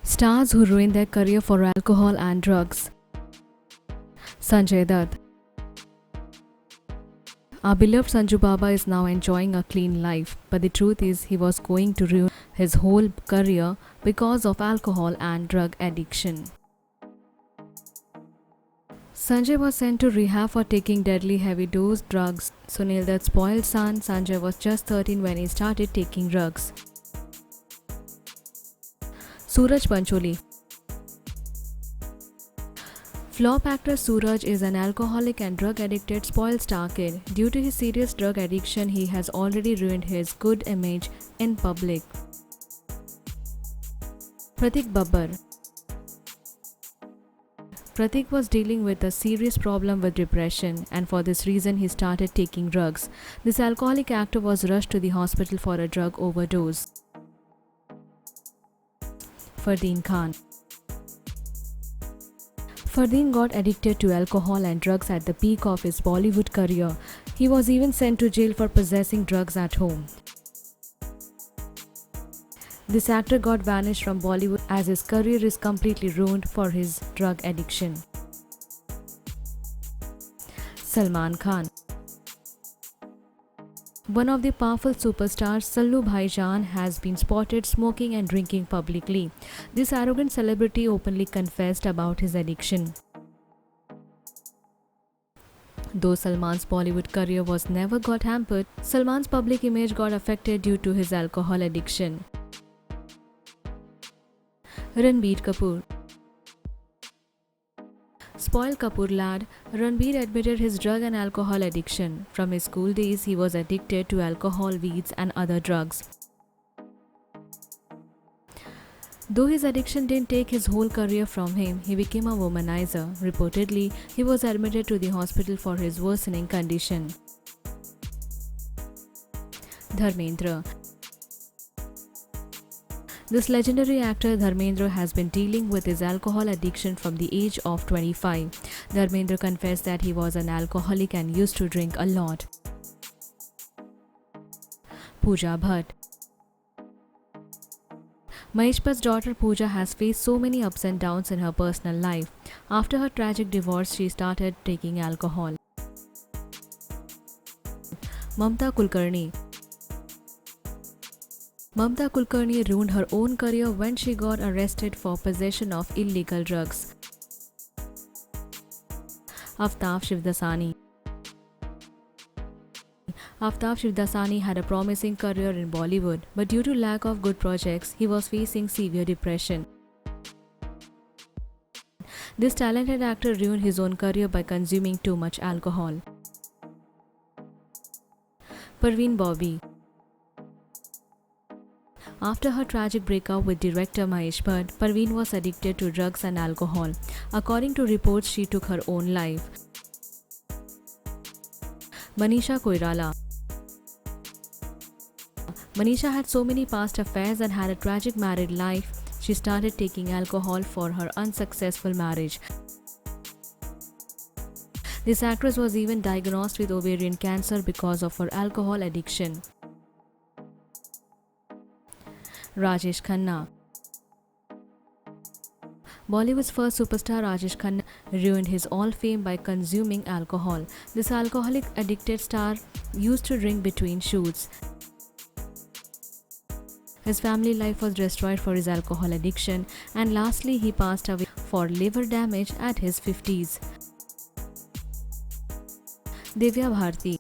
Stars who ruin their career for alcohol and drugs. Sanjay Dutt. Our beloved Sanju Baba is now enjoying a clean life, but the truth is he was going to ruin his whole career because of alcohol and drug addiction. Sanjay was sent to rehab for taking deadly heavy dose drugs. Sunil Dutt's spoiled son Sanjay was just 13 when he started taking drugs. Suraj Pancholi. Flop actor Suraj is an alcoholic and drug-addicted spoiled star kid. Due to his serious drug addiction, he has already ruined his good image in public. Pratik Babbar. Pratik was dealing with a serious problem with depression, and for this reason he started taking drugs. This alcoholic actor was rushed to the hospital for a drug overdose. Fardeen Khan. Fardeen got addicted to alcohol and drugs at the peak of his Bollywood career. He was even sent to jail for possessing drugs at home. This actor got banished from Bollywood as his career is completely ruined for his drug addiction. Salman Khan. One of the powerful superstars, Sallu Bhaijaan, has been spotted smoking and drinking publicly. This arrogant celebrity openly confessed about his addiction. Though Salman's Bollywood career was never got hampered, Salman's public image got affected due to his alcohol addiction. Ranbir Kapoor. Spoiled Kapoor lad, Ranbir admitted his drug and alcohol addiction. From his school days, he was addicted to alcohol, weeds and other drugs. Though his addiction didn't take his whole career from him, he became a womanizer. Reportedly, he was admitted to the hospital for his worsening condition. Dharmendra. This legendary actor Dharmendra has been dealing with his alcohol addiction from the age of 25. Dharmendra confessed that he was an alcoholic and used to drink a lot. Pooja Bhatt. Mahesh Bhatt's daughter Pooja has faced so many ups and downs in her personal life. After her tragic divorce, she started taking alcohol. Mamta Kulkarni. Mamta Kulkarni ruined her own career when she got arrested for possession of illegal drugs. Aftab Shivdasani. Aftab Shivdasani had a promising career in Bollywood, but due to lack of good projects, he was facing severe depression. This talented actor ruined his own career by consuming too much alcohol. Parveen Bobby. After her tragic breakup with director Mahesh Bhatt, Parveen was addicted to drugs and alcohol. According to reports, she took her own life. Manisha Koirala. Manisha had so many past affairs and had a tragic married life. She started taking alcohol for her unsuccessful marriage. This actress was even diagnosed with ovarian cancer because of her alcohol addiction. Rajesh Khanna. Bollywood's first superstar Rajesh Khanna ruined his all fame by consuming alcohol. This alcoholic addicted star used to drink between shoots. His family life was destroyed for his alcohol addiction, and lastly he passed away for liver damage at his 50s. Divya Bharti.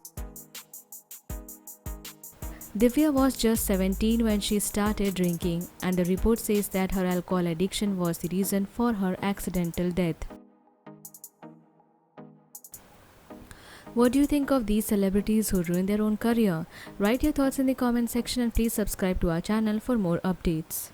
Divya was just 17 when she started drinking, and the report says that her alcohol addiction was the reason for her accidental death. What do you think of these celebrities who ruin their own career? Write your thoughts in the comment section and please subscribe to our channel for more updates.